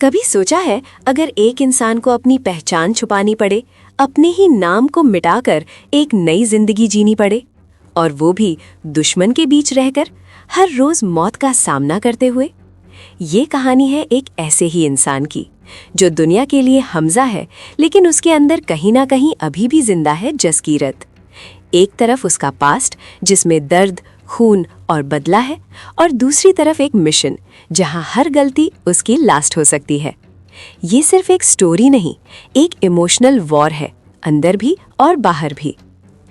कभी सोचा है अगर एक इंसान को अपनी पहचान छुपानी पड़े, अपने ही नाम को मिटाकर एक नई जिंदगी जीनी पड़े, और वो भी दुश्मन के बीच रहकर, हर रोज मौत का सामना करते हुए? ये कहानी है एक ऐसे ही इंसान की जो दुनिया के लिए हमजा है, लेकिन उसके अंदर कहीं ना कहीं अभी भी जिंदा है जसकीरत। एक तरफ उसका पास्ट जिसमें दर्द, खून और बदला है, और दूसरी तरफ एक मिशन जहां हर गलती उसकी लास्ट हो सकती है। ये सिर्फ एक स्टोरी नहीं, एक इमोशनल वॉर है, अंदर भी और बाहर भी।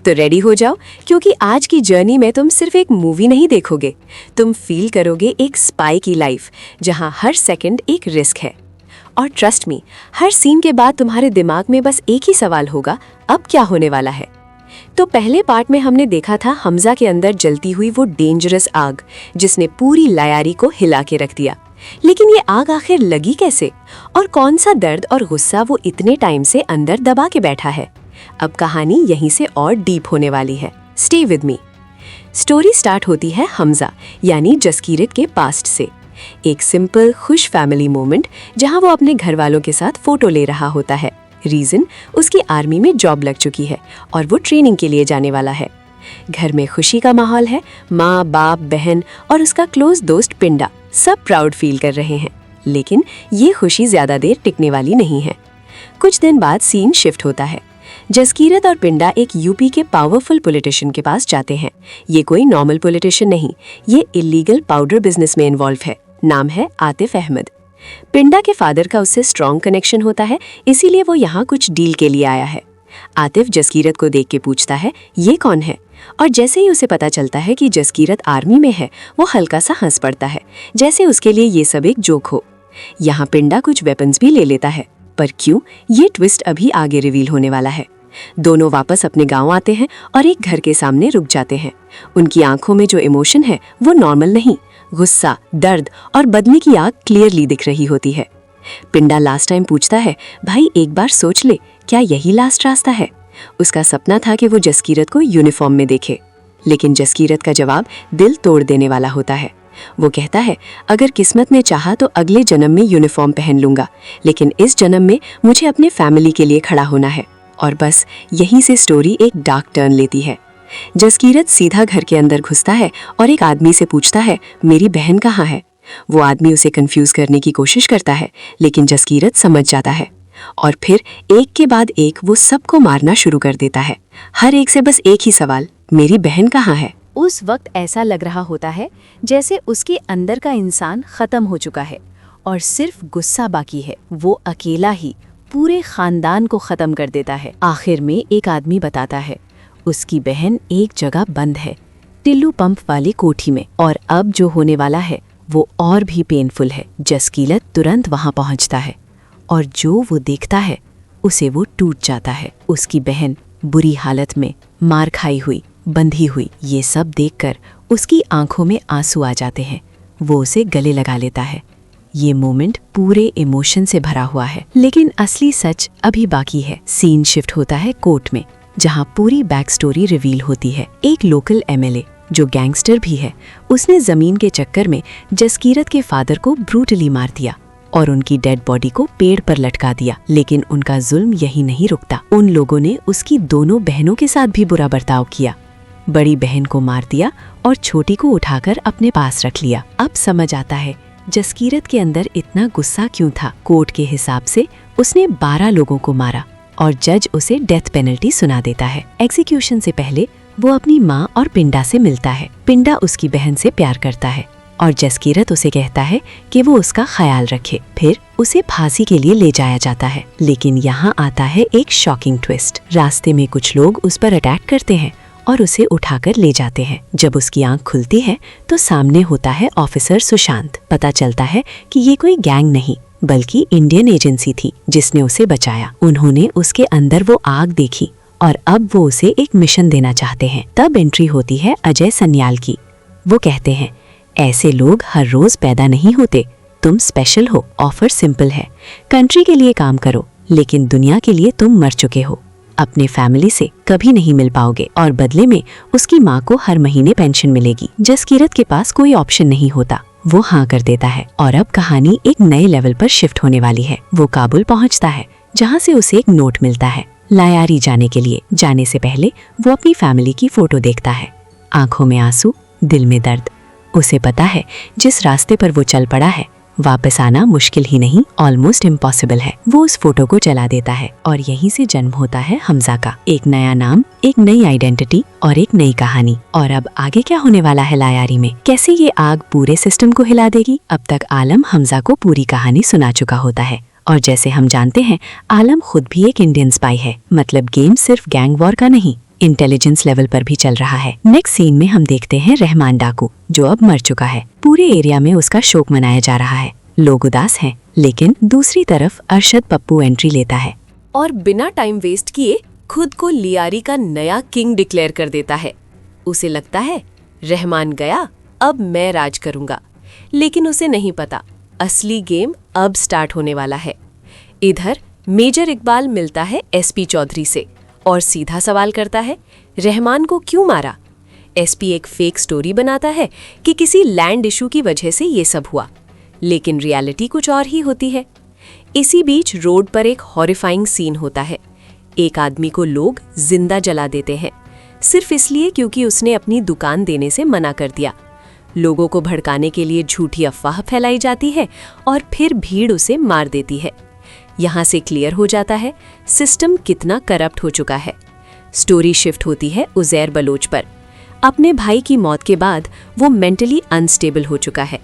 तो रेडी हो जाओ, क्योंकि आज की जर्नी में तुम सिर्फ एक मूवी नहीं देखोगे, तुम फील करोगे एक स्पाई की लाइफ जहां हर सेकंड एक रिस्क है। और ट्रस्ट मी, हर सीन के बाद तुम्हारे दिमाग में बस एक ही सवाल होगा, अब क्या होने वाला है। तो पहले पार्ट में हमने देखा था हमजा के अंदर जलती हुई वो डेंजरस आग जिसने पूरी लायारी को हिला के रख दिया। लेकिन ये आग आखिर लगी कैसे, और कौन सा दर्द और गुस्सा वो इतने टाइम से अंदर दबा के बैठा है। अब कहानी यहीं से और डीप होने वाली है। Stay with me. Story start होती है हमजा यानी जसकीरत के पास्ट से। एक सिंपल खुश फैमिली मोमेंट जहां वो अपने घर वालों के साथ फोटो ले रहा होता है। रीजन, उसकी आर्मी में जॉब लग चुकी है और वो ट्रेनिंग के लिए जाने वाला है। घर में खुशी का माहौल है, माँ, बाप, बहन और उसका क्लोज दोस्त पिंडा सब प्राउड फील कर रहे हैं। लेकिन ये खुशी ज्यादा देर टिकने वाली नहीं है। कुछ दिन बाद सीन शिफ्ट होता है। जसकीरत और पिंडा एक यूपी के पावरफुल पॉलिटिशियन के पास जाते हैं। ये कोई नॉर्मल पॉलिटिशियन नहीं, ये इलीगल पाउडर बिजनेस में इन्वॉल्व है। नाम है आतिफ अहमद। पिंडा के फादर का उससे स्ट्रॉन्ग कनेक्शन होता है, इसीलिए वो यहाँ कुछ डील के लिए आया है। आतिफ जसकीरत को देख के पूछता है, ये कौन है? और जैसे ही उसे पता चलता है कि जसकीरत आर्मी में है, वो हल्का सा हंस पड़ता है, जैसे उसके लिए ये सब एक जोक हो। यहाँ पिंडा कुछ वेपन्स भी ले लेता है, पर क्यों, ये ट्विस्ट अभी आगे रिवील होने वाला है। दोनों वापस अपने गांव आते हैं और एक घर के सामने रुक जाते हैं। उनकी आंखों में जो इमोशन है वो नॉर्मल नहीं, गुस्सा, दर्द और बदले की आग क्लियरली दिख रही होती है। पिंडा लास्ट टाइम पूछता है, भाई एक बार सोच ले, क्या यही लास्ट रास्ता है? उसका सपना था कि वो जसकीरत को यूनिफॉर्म में देखे, लेकिन जसकीरत का जवाब दिल तोड़ देने वाला होता है। वो कहता है, अगर किस्मत ने चाहा तो अगले जन्म में यूनिफॉर्म पहन लूंगा, लेकिन इस जन्म में मुझे अपने फैमिली के लिए खड़ा होना है। और बस यहीं से स्टोरी एक डार्क टर्न लेती है। जसकीरत सीधा घर के अंदर घुसता है और एक आदमी से पूछता है, मेरी बहन कहाँ है? वो आदमी उसे कंफ्यूज करने की कोशिश करता है, लेकिन जसकीरत समझ जाता है और फिर एक के बाद एक वो सबको मारना शुरू कर देता है। हर एक से बस एक ही सवाल, मेरी बहन कहाँ है? उस वक्त ऐसा लग रहा होता है जैसे उसके अंदर का इंसान खत्म हो चुका है और सिर्फ गुस्सा बाकी है। वो अकेला ही पूरे खानदान को खत्म कर देता है। आखिर में एक आदमी बताता है, उसकी बहन एक जगह बंद है, टिल्लू पंप वाली कोठी में, और अब जो होने वाला है वो और भी पेनफुल है। जसकीरत तुरंत वहां पहुंचता है और जो वो देखता है उसे वो टूट जाता है। उसकी बहन बुरी हालत में, मार खाई हुई, बंधी हुई। ये सब देखकर उसकी आंखों में आंसू आ जाते हैं। वो उसे गले लगा लेता है। ये मोमेंट पूरे इमोशन से भरा हुआ है, लेकिन असली सच अभी बाकी है। सीन शिफ्ट होता है कोर्ट में, जहां पूरी बैक स्टोरी रिवील होती है। एक लोकल एमएलए जो गैंगस्टर भी है, उसने जमीन के चक्कर में जसकीरत के फादर को ब्रूटली मार दिया और उनकी डेड बॉडी को पेड़ पर लटका दिया। लेकिन उनका जुल्म यही नहीं रुकता। उन लोगों ने उसकी दोनों बहनों के साथ भी बुरा बर्ताव किया। बड़ी बहन को मार दिया और छोटी को उठाकर अपने पास रख लिया। अब समझ आता है जसकीरत के अंदर इतना गुस्सा क्यों था। कोर्ट के हिसाब से उसने 12 लोगों को मारा और जज उसे डेथ पेनल्टी सुना देता है। एग्जीक्यूशन से पहले वो अपनी माँ और पिंडा से मिलता है। पिंडा उसकी बहन से प्यार करता है और जसकीरत उसे कहता है कि वो उसका ख्याल रखे। फिर उसे फांसी के लिए ले जाया जाता है। लेकिन यहाँ आता है एक शॉकिंग ट्विस्ट। रास्ते में कुछ लोग उस पर अटैक करते हैं और उसे उठाकर ले जाते हैं। जब उसकी आंख खुलती है तो सामने होता है ऑफिसर सुशांत। पता चलता है कि ये कोई गैंग नहीं बल्कि इंडियन एजेंसी थी जिसने उसे बचाया। उन्होंने उसके अंदर वो आग देखी और अब वो उसे एक मिशन देना चाहते हैं। तब एंट्री होती है अजय सन्याल की। वो कहते हैं, ऐसे लोग हर रोज पैदा नहीं होते, तुम स्पेशल हो। ऑफर सिंपल है, कंट्री के लिए काम करो, लेकिन दुनिया के लिए तुम मर चुके हो। अपने फैमिली से कभी नहीं मिल पाओगे और बदले में उसकी माँ को हर महीने पेंशन मिलेगी। जसकीरत के पास कोई ऑप्शन नहीं होता। वो हाँ कर देता है और अब कहानी एक नए लेवल पर शिफ्ट होने वाली है। वो काबुल पहुंचता है जहां से उसे एक नोट मिलता है लायारी जाने के लिए। जाने से पहले वो अपनी फैमिली की फोटो देखता है, आंखों में आंसू, दिल में दर्द। उसे पता है जिस रास्ते पर वो चल पड़ा है वापस आना मुश्किल ही नहीं, ऑलमोस्ट इम्पॉसिबल है। वो उस फोटो को जला देता है और यहीं से जन्म होता है हमजा का। एक नया नाम, एक नई आइडेंटिटी और एक नई कहानी। और अब आगे क्या होने वाला है लायारी में? कैसे ये आग पूरे सिस्टम को हिला देगी? अब तक आलम हमजा को पूरी कहानी सुना चुका होता है और जैसे हम जानते हैं आलम खुद भी एक इंडियन स्पाई है। मतलब गेम सिर्फ गैंग वॉर का नहीं, इंटेलिजेंस लेवल पर भी चल रहा है। नेक्स्ट सीन में हम देखते हैं रहमान डाकू जो अब मर चुका है। पूरे एरिया में उसका शोक मनाया जा रहा है, लोग उदास हैं, लेकिन दूसरी तरफ अरशद पप्पू एंट्री लेता है और बिना टाइम वेस्ट किए खुद को लियारी का नया किंग डिक्लेयर कर देता है। उसे लगता है रहमान गया, अब मैं राज करूंगा, लेकिन उसे नहीं पता असली गेम अब स्टार्ट होने वाला है। इधर मेजर इकबाल मिलता है एसपी चौधरी से और सीधा सवाल करता है रहमान को क्यों मारा। एसपी एक फेक स्टोरी बनाता है कि किसी लैंड इशू की वजह से ये सब हुआ, लेकिन रियलिटी कुछ और ही होती है। इसी बीच रोड पर एक हॉरिफाइंग सीन होता है। एक आदमी को लोग जिंदा जला देते हैं सिर्फ इसलिए क्योंकि उसने अपनी दुकान देने से मना कर दिया। लोगों को भड़काने के लिए झूठी अफवाह फैलाई जाती है और फिर भीड़ उसे मार देती है। यहाँ से क्लियर हो जाता है सिस्टम कितना करप्ट हो चुका है। स्टोरी शिफ्ट होती है उज़ैर बलोच पर। अपने भाई की मौत के बाद वो मेंटली अनस्टेबल हो चुका है।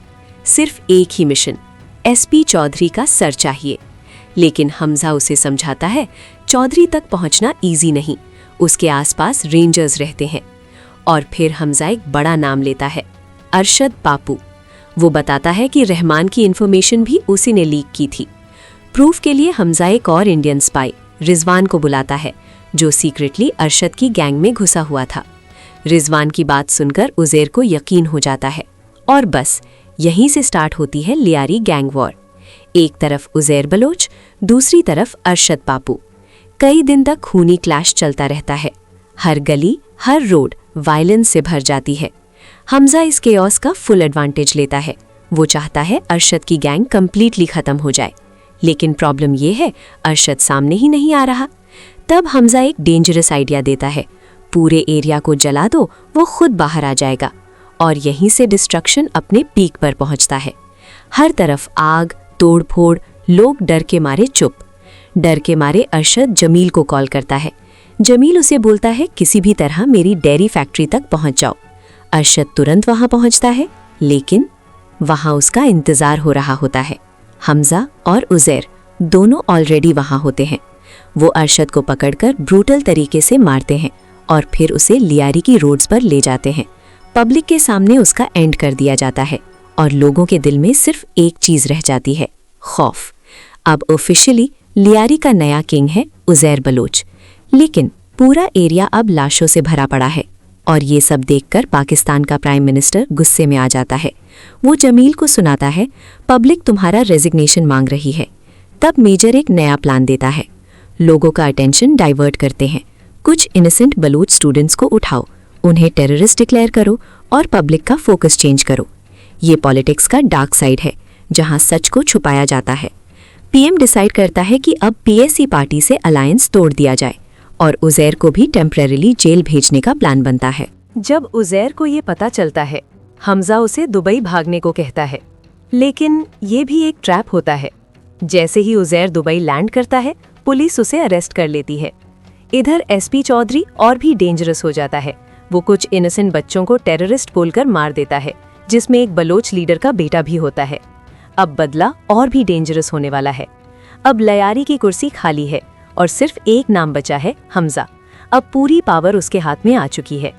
सिर्फ एक ही मिशन, एसपी चौधरी का सर चाहिए। लेकिन हमजा उसे समझाता है चौधरी तक पहुंचना इजी नहीं, उसके आसपास रेंजर्स रहते हैं। और फिर हमजा एक बड़ा नाम लेता है, अरशद पापू। वो बताता है कि रहमान की इन्फॉर्मेशन भी उसी ने लीक की थी। प्रूफ के लिए हमजा एक और इंडियन स्पाई रिजवान को बुलाता है जो सीक्रेटली अरशद की गैंग में घुसा हुआ था। रिजवान की बात सुनकर उज़ैर को यकीन हो जाता है और बस यहीं से स्टार्ट होती है लियारी गैंग वॉर। एक तरफ उज़ैर बलोच, दूसरी तरफ अरशद पापू। कई दिन तक खूनी क्लैश चलता रहता है। हर गली, हर रोड वायलेंस से भर जाती है। हमजा इस केओस का फुल एडवांटेज लेता है। वो चाहता है अरशद की गैंग कंप्लीटली खत्म हो जाए, लेकिन प्रॉब्लम ये है अरशद सामने ही नहीं आ रहा। तब हमजा एक डेंजरस आइडिया देता है, पूरे एरिया को जला दो, वो खुद बाहर आ जाएगा। और यहीं से डिस्ट्रक्शन अपने पीक पर पहुंचता है। हर तरफ आग, तोड़फोड़, लोग डर के मारे चुप। डर के मारे अरशद जमील को कॉल करता है। जमील उसे बोलता है किसी भी तरह मेरी डेयरी फैक्ट्री तक पहुंच जाओ। अरशद तुरंत वहां पहुंचता है, लेकिन वहां उसका इंतजार हो रहा होता है। हमजा और उज़ैर दोनों ऑलरेडी वहां होते हैं। वो अरशद को पकड़कर ब्रूटल तरीके से मारते हैं और फिर उसे लियारी की रोड्स पर ले जाते हैं। पब्लिक के सामने उसका एंड कर दिया जाता है और लोगों के दिल में सिर्फ एक चीज रह जाती है, खौफ। अब ऑफिशियली लियारी का नया किंग है उज़ैर बलोच, लेकिन पूरा एरिया अब लाशों से भरा पड़ा है। और ये सब देखकर पाकिस्तान का प्राइम मिनिस्टर गुस्से में आ जाता है। वो जमील को सुनाता है पब्लिक तुम्हारा रेजिग्नेशन मांग रही है। तब मेजर एक नया प्लान देता है। लोगों का अटेंशन डाइवर्ट करते हैं। कुछ इनोसेंट बलूच स्टूडेंट्स को उठाओ, उन्हें टेररिस्ट डिक्लेयर करो और पब्लिक का फोकस चेंज करो। ये पॉलिटिक्स का डार्क साइड है जहां सच को छुपाया जाता है। पीएम डिसाइड करता है कि अब पीएससी पार्टी से अलायंस तोड़ दिया जाए और उज़ैर को भी टेम्परेरीली जेल भेजने का प्लान बनता है। जब उज़ैर को ये पता चलता है, हमजा उसे दुबई भागने को कहता है, लेकिन ये भी एक ट्रैप होता है। जैसे ही उज़ैर दुबई लैंड करता है, पुलिस उसे अरेस्ट कर लेती है। इधर एसपी चौधरी और भी डेंजरस हो जाता है। वो कुछ इनोसेंट बच्चों को टेररिस्ट बोलकर मार देता है, जिसमें एक बलोच लीडर का बेटा भी होता है। अब बदला और भी डेंजरस होने वाला है। अब लियारी की कुर्सी खाली है और सिर्फ एक नाम बचा है, हमजा। अब पूरी पावर उसके हाथ में आ चुकी है।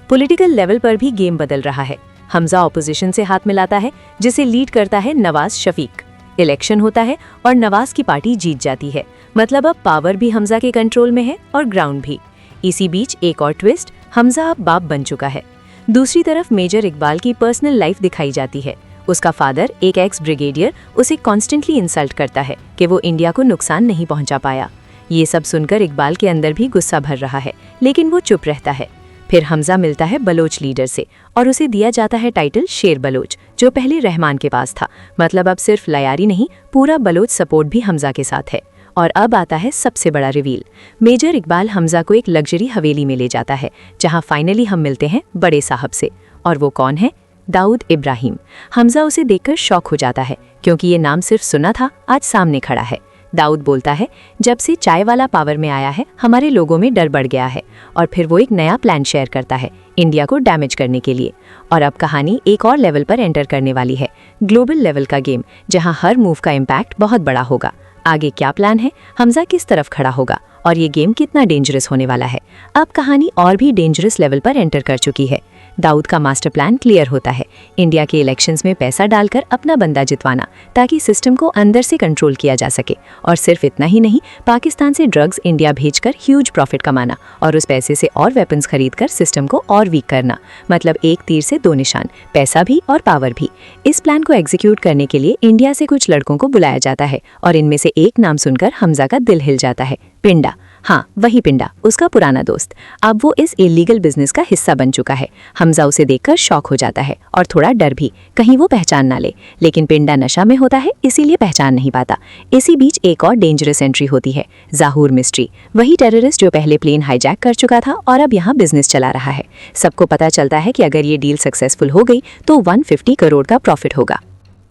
पॉलिटिकल लेवल पर भी गेम बदल रहा है। हमजा ऑपोजिशन से हाथ मिलाता है, जिसे लीड करता है नवाज शफीक। इलेक्शन होता है और नवाज की पार्टी जीत जाती है। मतलब अब पावर भी हमजा के कंट्रोल में है और ग्राउंड भी। इसी बीच एक और ट्विस्ट, हमजा अब बाप बन चुका है। दूसरी तरफ मेजर इकबाल की पर्सनल लाइफ दिखाई जाती है। उसका फादर, एक एक्स ब्रिगेडियर, उसे कॉन्स्टेंटली इंसल्ट करता है कि वो इंडिया को नुकसान नहीं पहुंचा पाया। ये सब सुनकर इकबाल के अंदर भी गुस्सा भर रहा है, लेकिन वो चुप रहता है। फिर हमजा मिलता है बलोच लीडर से और उसे दिया जाता है टाइटल शेर बलोच, जो पहले रहमान के पास था। मतलब अब सिर्फ लयारी नहीं, पूरा बलोच सपोर्ट भी हमजा के साथ है। और अब आता है सबसे बड़ा रिवील। मेजर इकबाल हमजा को एक लग्जरी हवेली में ले जाता है, जहां फाइनली हम मिलते हैं बड़े साहब से। और वो कौन है? दाऊद इब्राहिम। हमजा उसे देखकर शॉक हो जाता है, क्योंकि ये नाम सिर्फ सुना था, आज सामने खड़ा है। दाऊद बोलता है, जब से चाय वाला पावर में आया है हमारे लोगों में डर बढ़ गया है। और फिर वो एक नया प्लान शेयर करता है इंडिया को डैमेज करने के लिए। और अब कहानी एक और लेवल पर एंटर करने वाली है, ग्लोबल लेवल का गेम, जहां हर मूव का इम्पैक्ट बहुत बड़ा होगा। आगे क्या प्लान है, हमजा किस तरफ खड़ा होगा और ये गेम कितना डेंजरस होने वाला है। अब कहानी और भी डेंजरस लेवल पर एंटर कर चुकी है। दाऊद का मास्टर प्लान क्लियर होता है, इंडिया के इलेक्शंस में पैसा डालकर अपना बंदा जितवाना, ताकि सिस्टम को अंदर से कंट्रोल किया जा सके। और सिर्फ इतना ही नहीं, पाकिस्तान से ड्रग्स इंडिया भेजकर ह्यूज प्रॉफिट कमाना और उस पैसे से और वेपन्स खरीदकर सिस्टम को और वीक करना। मतलब एक तीर से दो निशान, पैसा भी और पावर भी। इस प्लान को एग्जीक्यूट करने के लिए इंडिया से कुछ लड़कों को बुलाया जाता है और इनमें से एक नाम सुनकर हमजा का दिल हिल जाता है, पिंडा। हाँ, वही पिंडा, उसका पुराना दोस्त। अब वो इस इलीगल बिजनेस का हिस्सा बन चुका है। हमजा उसे देखकर शॉक हो जाता है और थोड़ा डर भी, कहीं वो पहचान ना ले। लेकिन पिंडा नशा में होता है, इसीलिए पहचान नहीं पाता। इसी बीच एक और डेंजरस एंट्री होती है, ज़ाहूर मिस्ट्री, वही टेररिस्ट जो पहले प्लेन हाईजैक कर चुका था और अब यहाँ बिजनेस चला रहा है। सबको पता चलता है कि अगर ये डील सक्सेसफुल हो गई तो 150 करोड़ का प्रॉफिट होगा।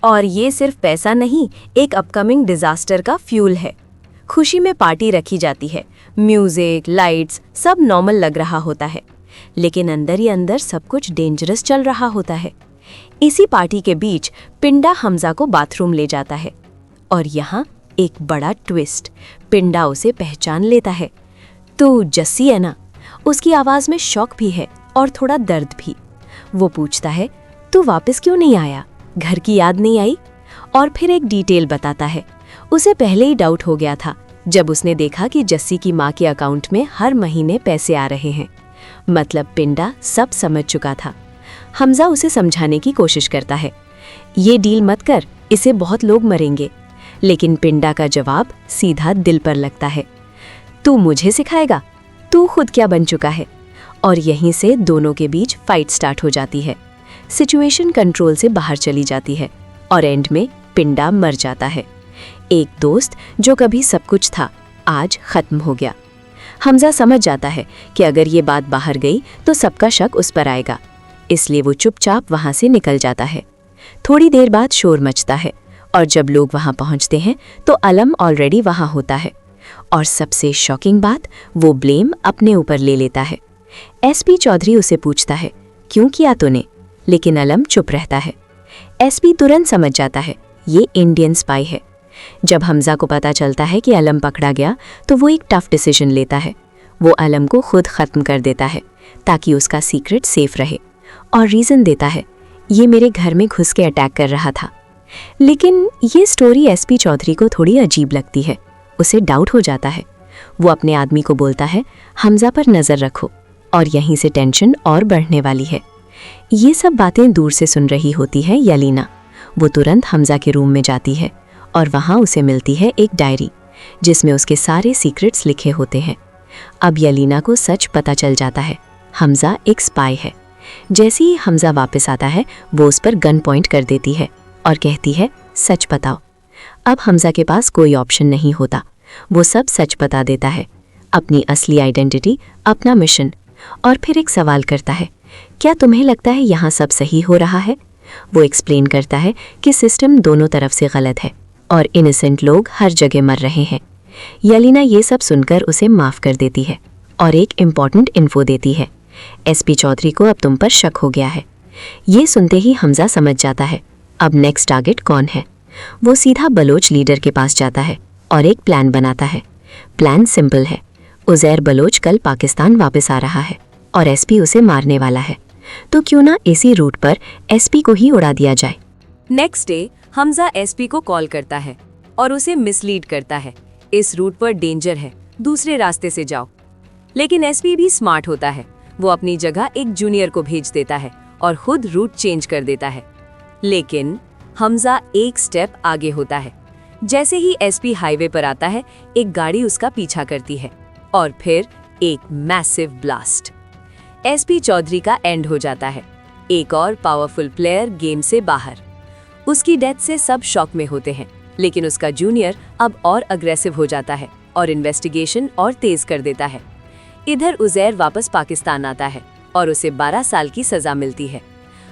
और ये सिर्फ पैसा नहीं, एक अपकमिंग डिजास्टर का फ्यूल है। खुशी में पार्टी रखी जाती है, म्यूजिक, लाइट्स, सब नॉर्मल लग रहा होता है, लेकिन अंदर ही अंदर सब कुछ डेंजरस चल रहा होता है। इसी पार्टी के बीच पिंडा हमजा को बाथरूम ले जाता है और यहाँ एक बड़ा ट्विस्ट, पिंडा उसे पहचान लेता है। तो जस्सी है ना? उसकी आवाज़ में शॉक भी है और थोड़ा दर्द भी। वो पूछता है, तू वापस क्यों नहीं आया? घर की याद नहीं आई? और फिर एक डिटेल बताता है, उसे पहले ही डाउट हो गया था जब उसने देखा कि जस्सी की माँ के अकाउंट में हर महीने पैसे आ रहे हैं। मतलब पिंडा सब समझ चुका था। हमजा उसे समझाने की कोशिश करता है, ये डील मत कर, इससे बहुत लोग मरेंगे। लेकिन पिंडा का जवाब सीधा दिल पर लगता है, तू मुझे सिखाएगा? तू खुद क्या बन चुका है? और यहीं से दोनों के बीच फाइट स्टार्ट हो जाती है। सिचुएशन कंट्रोल से बाहर चली जाती है और एंड में पिंडा मर जाता है। एक दोस्त जो कभी सब कुछ था, आज खत्म हो गया। हमजा समझ जाता है कि अगर ये बात बाहर गई तो सबका शक उस पर आएगा, इसलिए वो चुपचाप वहां से निकल जाता है। थोड़ी देर बाद शोर मचता है और जब लोग वहां पहुंचते हैं तो अलम ऑलरेडी वहां होता है। और सबसे शॉकिंग बात, वो ब्लेम अपने ऊपर ले लेता है। एसपी चौधरी उसे पूछता है, क्यों किया तूने? लेकिन अलम चुप रहता है। एसपी तुरंत समझ जाता है, ये इंडियन स्पाई है। जब हमजा को पता चलता है कि अलम पकड़ा गया तो वो एक टफ डिसीजन लेता है। वो अलम को खुद ख़त्म कर देता है ताकि उसका सीक्रेट सेफ रहे, और रीज़न देता है, ये मेरे घर में घुस के अटैक कर रहा था। लेकिन ये स्टोरी एसपी चौधरी को थोड़ी अजीब लगती है। उसे डाउट हो जाता है। वो अपने आदमी को बोलता है, हमजा पर नज़र रखो, और यहीं से टेंशन और बढ़ने वाली है। ये सब बातें दूर से सुन रही होती है यलीना। वो तुरंत हमजा के रूम में जाती है और वहाँ उसे मिलती है एक डायरी जिसमें उसके सारे सीक्रेट्स लिखे होते हैं। अब यलीना को सच पता चल जाता है, हमजा एक स्पाई है। जैसे ही हमजा वापस आता है वो उस पर गन पॉइंट कर देती है और कहती है, सच बताओ। अब हमजा के पास कोई ऑप्शन नहीं होता, वो सब सच बता देता है, अपनी असली आइडेंटिटी, अपना मिशन। और फिर एक सवाल करता है, क्या तुम्हें लगता है यहाँ सब सही हो रहा है? वो एक्सप्लेन करता है कि सिस्टम दोनों तरफ से गलत है और इनोसेंट लोग हर जगह मर रहे हैं। यलीना ये सब सुनकर उसे माफ़ कर देती है और एक इम्पॉर्टेंट इन्फो देती है, एसपी चौधरी को अब तुम पर शक हो गया है। ये सुनते ही हमजा समझ जाता है अब नेक्स्ट टारगेट कौन है। वो सीधा बलोच लीडर के पास जाता है और एक प्लान बनाता है। प्लान सिंपल है, उज़ैर बलोच कल पाकिस्तान वापस आ रहा है और एसपी उसे मारने वाला है, तो क्यों ना इसी रूट पर एसपी को ही उड़ा दिया जाए। नेक्स्ट डे हमजा एसपी को कॉल करता है और उसे मिसलीड करता है, इस रूट पर डेंजर है, दूसरे रास्ते से जाओ। लेकिन एसपी भी स्मार्ट होता है, वो अपनी जगह एक जूनियर को भेज देता है और खुद रूट चेंज कर देता है। लेकिन हमजा एक स्टेप आगे होता है। जैसे ही एसपी हाईवे पर आता है, एक गाड़ी उसका पीछा करती है और फिर एक मैसिव ब्लास्ट। एसपी चौधरी का एंड हो जाता है। एक और पावरफुल प्लेयर गेम से बाहर। उसकी डेथ से सब शॉक में होते हैं, लेकिन उसका जूनियर अब और अग्रेसिव हो जाता है और इन्वेस्टिगेशन और तेज कर देता है। इधर उज़ैर वापस पाकिस्तान आता है और उसे 12 साल की सजा मिलती है।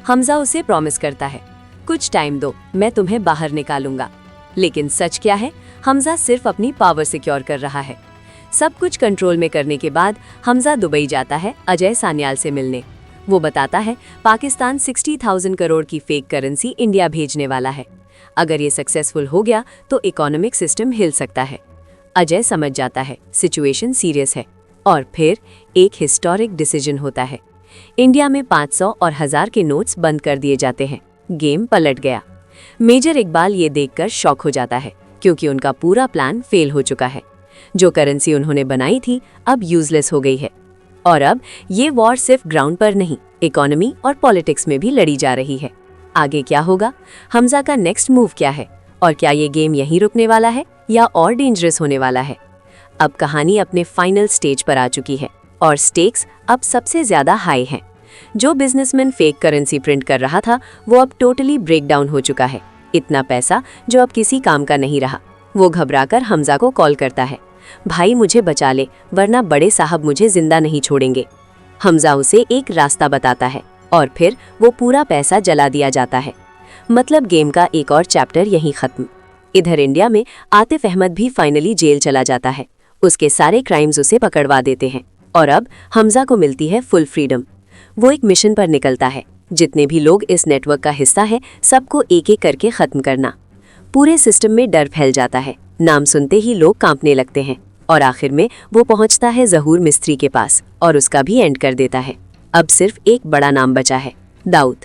हमजा उसे प्रॉमिस करता है, कुछ टाइम दो, मैं तुम्हें बाहर निकालूंगा। लेकिन सच क्या है, हमजा सिर्फ अपनी पावर सिक्योर कर रहा है। सब कुछ कंट्रोल में करने के बाद हमजा दुबई जाता है अजय सान्याल से मिलने। वो बताता है पाकिस्तान 60,000 करोड़ की फेक करेंसी इंडिया भेजने वाला है। अगर ये सक्सेसफुल हो गया तो इकोनॉमिक सिस्टम हिल सकता है। अजय समझ जाता है सिचुएशन सीरियस है और फिर एक हिस्टोरिक डिसीजन होता है। इंडिया में 500 और 1000 के नोट्स बंद कर दिए जाते हैं। गेम पलट गया। मेजर इकबाल ये देखकर शॉक हो जाता है क्योंकि उनका पूरा प्लान फेल हो चुका है। जो करेंसी उन्होंने बनाई थी अब यूजलेस हो गई है और अब ये वॉर सिर्फ ग्राउंड पर नहीं, इकोनॉमी और पॉलिटिक्स में भी लड़ी जा रही है। आगे क्या होगा, हमजा का नेक्स्ट मूव क्या है और क्या ये गेम यहीं रुकने वाला है या और डेंजरस होने वाला है? अब कहानी अपने फाइनल स्टेज पर आ चुकी है और स्टेक्स अब सबसे ज्यादा हाई हैं। जो बिजनेसमैन फेक करेंसी प्रिंट कर रहा था वो अब टोटली ब्रेक डाउन हो चुका है। इतना पैसा जो अब किसी काम का नहीं रहा। वो घबराकर हमजा को कॉल करता है, भाई मुझे बचा ले वरना बड़े साहब मुझे जिंदा नहीं छोड़ेंगे। हमजा उसे एक रास्ता बताता है और फिर वो पूरा पैसा जला दिया जाता है। मतलब गेम का एक और चैप्टर यहीं खत्म। इधर इंडिया में आतिफ अहमद भी फाइनली जेल चला जाता है। उसके सारे क्राइम्स उसे पकड़वा देते हैं और अब हमजा को मिलती है फुल फ्रीडम। वो एक मिशन पर निकलता है, जितने भी लोग इस नेटवर्क का हिस्सा है सबको एक एक करके खत्म करना। पूरे सिस्टम में डर फैल जाता है। नाम सुनते ही लोग कांपने लगते हैं और आखिर में वो पहुंचता है ज़हूर मिस्त्री के पास और उसका भी एंड कर देता है। अब सिर्फ एक बड़ा नाम बचा है, दाऊद।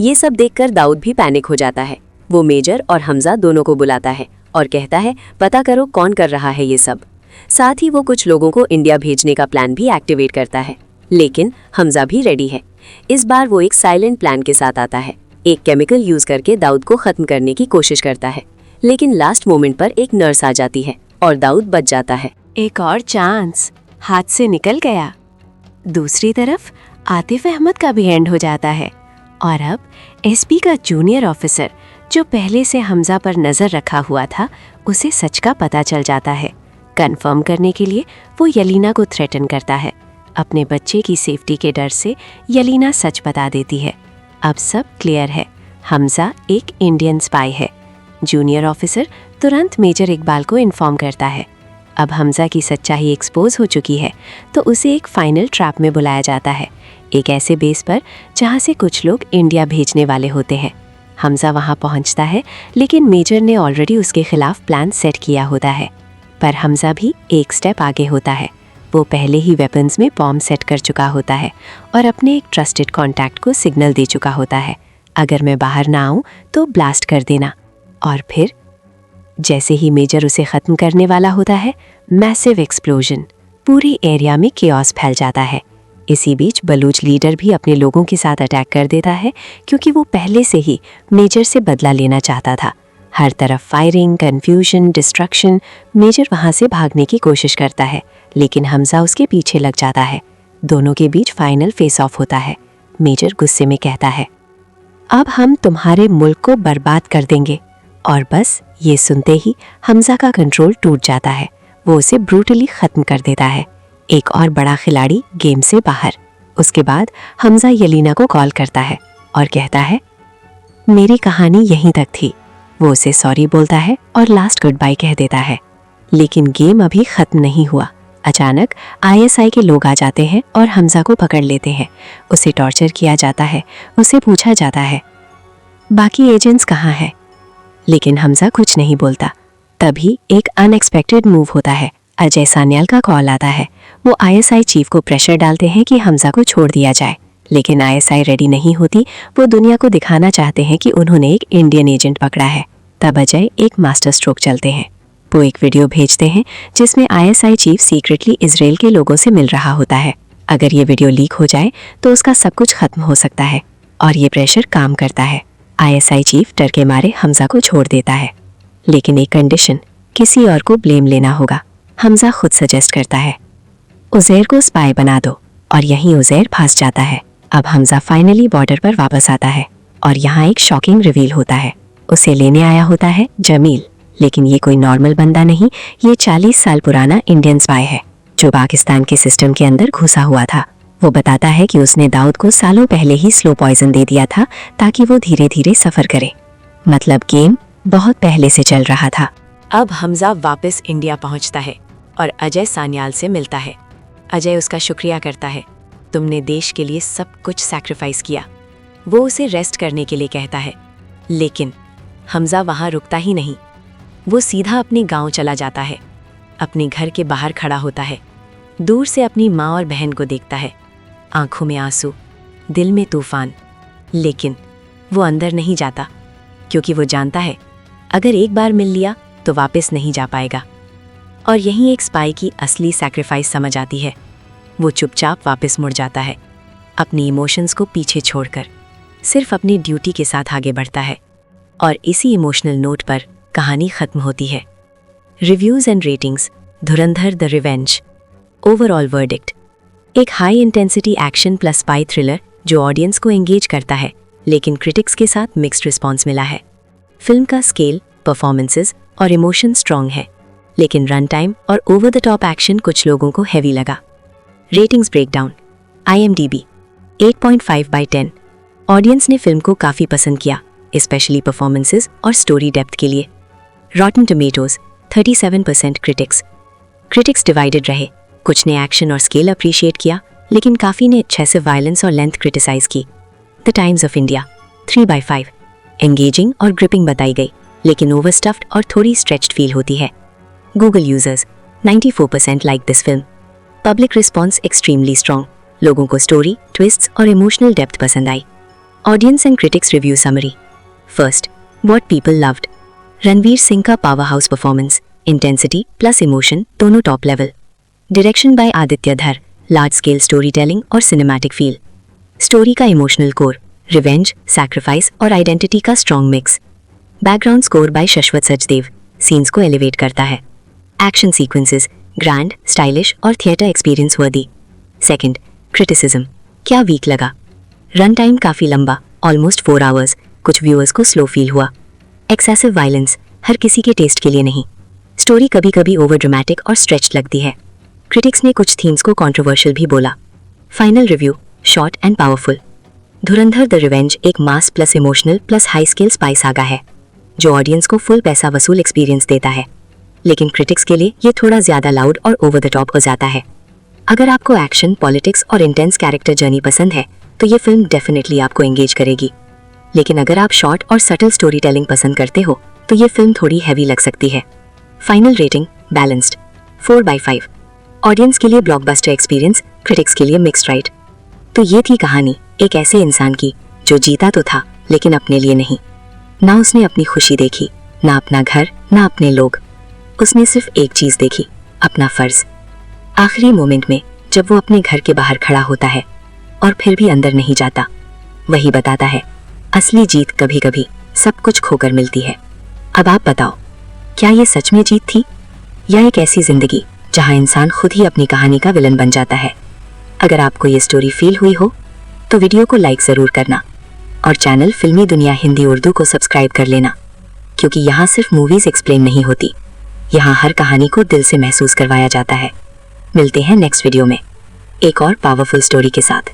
ये सब देखकर दाऊद भी पैनिक हो जाता है। वो मेजर और हमजा दोनों को बुलाता है और कहता है पता करो कौन कर रहा है ये सब। साथ ही वो कुछ लोगों को इंडिया भेजने का प्लान भी एक्टिवेट करता है। लेकिन हमजा भी रेडी है। इस बार वो एक साइलेंट प्लान के साथ आता है। एक केमिकल यूज करके दाऊद को खत्म करने की कोशिश करता है, लेकिन लास्ट मोमेंट पर एक नर्स आ जाती है और दाऊद बच जाता है। एक और चांस हाथ से निकल गया। दूसरी तरफ आतिफ अहमद का भी एंड हो जाता है और अब एसपी का जूनियर ऑफिसर जो पहले से हमजा पर नजर रखा हुआ था उसे सच का पता चल जाता है। कंफर्म करने के लिए वो यलीना को थ्रेटन करता है। अपने बच्चे की सेफ्टी के डर से यलीना सच बता देती है। अब सब क्लियर है, हमजा एक इंडियन स्पाई है। जूनियर ऑफिसर तुरंत मेजर इकबाल को इन्फॉर्म करता है। अब हमजा की सच्चाई एक्सपोज हो चुकी है तो उसे एक फाइनल ट्रैप में बुलाया जाता है, एक ऐसे बेस पर जहां से कुछ लोग इंडिया भेजने वाले होते हैं। हमजा वहां पहुंचता है लेकिन मेजर ने ऑलरेडी उसके खिलाफ प्लान सेट किया होता है। पर हमजा भी एक स्टेप आगे होता है। वो पहले ही वेपन्स में बॉम्ब सेट कर चुका होता है और अपने एक ट्रस्टेड कॉन्टैक्ट को सिग्नल दे चुका होता है, अगर मैं बाहर ना आऊं तो ब्लास्ट कर देना। और फिर जैसे ही मेजर उसे ख़त्म करने वाला होता है, मैसिव एक्सप्लोजन, पूरे एरिया में केओस फैल जाता है। इसी बीच बलूच लीडर भी अपने लोगों के साथ अटैक कर देता है क्योंकि वो पहले से ही मेजर से बदला लेना चाहता था। हर तरफ फायरिंग, कन्फ्यूजन, डिस्ट्रक्शन। मेजर वहाँ से भागने की कोशिश करता है लेकिन हमजा उसके पीछे लग जाता है। दोनों के बीच फाइनल फेस ऑफ होता है। मेजर गुस्से में कहता है, अब हम तुम्हारे मुल्क को बर्बाद कर देंगे। और बस ये सुनते ही हमजा का कंट्रोल टूट जाता है। वो उसे ब्रूटली ख़त्म कर देता है। एक और बड़ा खिलाड़ी गेम से बाहर। उसके बाद हमजा यलीना को कॉल करता है और कहता है, मेरी कहानी यहीं तक थी। वो उसे सॉरी बोलता है और लास्ट गुड बाय कह देता है। लेकिन गेम अभी ख़त्म नहीं हुआ। अचानक आईएसआई के लोग आ जाते हैं और हमजा को पकड़ लेते हैं। उसे टॉर्चर किया जाता है। उसे पूछा जाता है, बाकी एजेंट्स कहाँ हैं? लेकिन हमजा कुछ नहीं बोलता। तभी एक अनएक्सपेक्टेड मूव होता है। अजय सान्याल का कॉल आता है। वो आईएसआई चीफ को प्रेशर डालते हैं कि हमजा को छोड़ दिया जाए, लेकिन आईएसआई रेडी नहीं होती। वो दुनिया को दिखाना चाहते हैं कि उन्होंने एक इंडियन एजेंट पकड़ा है। तब अजय एक मास्टर स्ट्रोक चलते हैं। वो एक वीडियो भेजते हैं जिसमें आईएसआई चीफ सीक्रेटली इजराइल के लोगों से मिल रहा होता है। अगर ये वीडियो लीक हो जाए तो उसका सब कुछ खत्म हो सकता है और ये प्रेशर काम करता है। आईएसआई चीफ डर के मारे हमजा को छोड़ देता है, लेकिन एक कंडीशन, किसी और को ब्लेम लेना होगा। हमजा खुद सजेस्ट करता है, उज़ैर को स्पाई बना दो, और यहीं उज़ैर फंस जाता है। अब हमजा फाइनली बॉर्डर पर वापस आता है और यहाँ एक शॉकिंग रिवील होता है। उसे लेने आया होता है जमील, लेकिन ये कोई नॉर्मल बंदा नहीं, ये 40 साल पुराना इंडियन स्पाई है जो पाकिस्तान के सिस्टम के अंदर घुसा हुआ था। वो बताता है कि उसने दाऊद को सालों पहले ही स्लो पॉइजन दे दिया था ताकि वो धीरे धीरे सफर करे। मतलब गेम बहुत पहले से चल रहा था। अब हमजा वापस इंडिया पहुंचता है और अजय सान्याल से मिलता है। अजय उसका शुक्रिया करता है, तुमने देश के लिए सब कुछ सैक्रिफाइस किया। वो उसे रेस्ट करने के लिए कहता है, लेकिन हमजा वहाँ रुकता ही नहीं। वो सीधा अपने गांव चला जाता है। अपने घर के बाहर खड़ा होता है, दूर से अपनी माँ और बहन को देखता है, आंखों में आंसू, दिल में तूफान। लेकिन वो अंदर नहीं जाता, क्योंकि वो जानता है अगर एक बार मिल लिया तो वापस नहीं जा पाएगा। और यहीं एक स्पाई की असली सैक्रिफाइस समझ आती है। वो चुपचाप वापस मुड़ जाता है, अपनी इमोशंस को पीछे छोड़कर सिर्फ अपनी ड्यूटी के साथ आगे बढ़ता है। और इसी इमोशनल नोट पर कहानी खत्म होती है। Reviews and ratings. Dhurandhar the revenge. Overall verdict, एक high intensity action plus spy thriller जो ऑडियंस को एंगेज करता है, लेकिन क्रिटिक्स के साथ मिक्स्ड रिस्पॉन्स मिला है। फिल्म का स्केल, परफॉर्मेंसेस और इमोशन स्ट्रॉन्ग है, लेकिन रन टाइम और ओवर द टॉप एक्शन कुछ लोगों को हैवी लगा। Ratings breakdown. IMDb 8.5/10। ऑडियंस ने फिल्म को काफ़ी पसंद किया, स्पेशली परफॉर्मेंसेस और स्टोरी डेप्थ के लिए। रॉटन टोमेटोज 37%। क्रिटिक्स डिवाइडेड रहे, कुछ ने एक्शन और स्केल अप्रिशिएट किया, लेकिन काफ़ी ने एक्सेसिव वायलेंस और लेंथ क्रिटिसाइज की। The times of India 3/5। Engaging और ग्रिपिंग बताई गई, लेकिन ओवरस्टफ्ड और थोड़ी स्ट्रेच्ड फील होती है। Google users 94% like this film. Public response extremely strong, लोगों को स्टोरी, ट्विस्ट्स और इमोशनल डेप्थ पसंद आई। Audience and critics review summary. First, what people loved. Ranveer Singh का powerhouse performance, intensity plus emotion दोनों top level. Direction by Aditya Dhar, large scale storytelling और cinematic feel. Story का emotional core, revenge, sacrifice और identity का strong mix. Background score by Shashwat Sachdev, scenes को elevate करता है। Action sequences grand, stylish और theatre experience वर्दी। सेकंड, क्रिटिसिज्म, क्या वीक लगा। रन टाइम काफ़ी लंबा, ऑलमोस्ट 4 आवर्स, कुछ व्यूअर्स को स्लो फील हुआ। एक्सेसिव वायलेंस, हर किसी के टेस्ट के लिए नहीं। स्टोरी कभी कभी ओवर ड्रामेटिक और स्ट्रेच्ड लगती है। क्रिटिक्स ने कुछ थीम्स को कंट्रोवर्शियल भी बोला। Final review, short and powerful. Dhurandhar the revenge एक mass plus emotional plus high scale spy saga है जो ऑडियंस को फुल पैसा वसूल एक्सपीरियंस देता है, लेकिन क्रिटिक्स के लिए ये थोड़ा ज़्यादा लाउड और ओवर द टॉप हो जाता है। अगर आपको एक्शन, पॉलिटिक्स और इंटेंस कैरेक्टर जर्नी पसंद है तो ये फिल्म डेफिनेटली आपको एंगेज करेगी, लेकिन अगर आप शॉर्ट और सटल स्टोरी टेलिंग पसंद करते हो तो ये फिल्म थोड़ी हैवी लग सकती है। Final rating balanced 4/5। ऑडियंस के लिए ब्लॉकबस्टर एक्सपीरियंस, क्रिटिक्स के लिए मिक्स्ड राइट। तो ये थी कहानी एक ऐसे इंसान की जो जीता तो था लेकिन अपने लिए नहीं। ना उसने अपनी खुशी देखी, ना अपना घर, ना अपने लोग। उसने सिर्फ एक चीज़ देखी, अपना फर्ज। आखिरी मोमेंट में जब वो अपने घर के बाहर खड़ा होता है और फिर भी अंदर नहीं जाता, वही बताता है असली जीत कभी कभी सब कुछ खोकर मिलती है। अब आप बताओ, क्या ये सच में जीत थी या एक ऐसी जिंदगी जहां इंसान खुद ही अपनी कहानी का विलन बन जाता है? अगर आपको ये स्टोरी फील हुई हो तो वीडियो को लाइक ज़रूर करना और चैनल फिल्मी दुनिया हिंदी उर्दू को सब्सक्राइब कर लेना, क्योंकि यहाँ सिर्फ मूवीज़ एक्सप्लेन नहीं होती, यहाँ हर कहानी को दिल से महसूस करवाया जाता है। मिलते हैं नेक्स्ट वीडियो में एक और पावरफुल स्टोरी के साथ।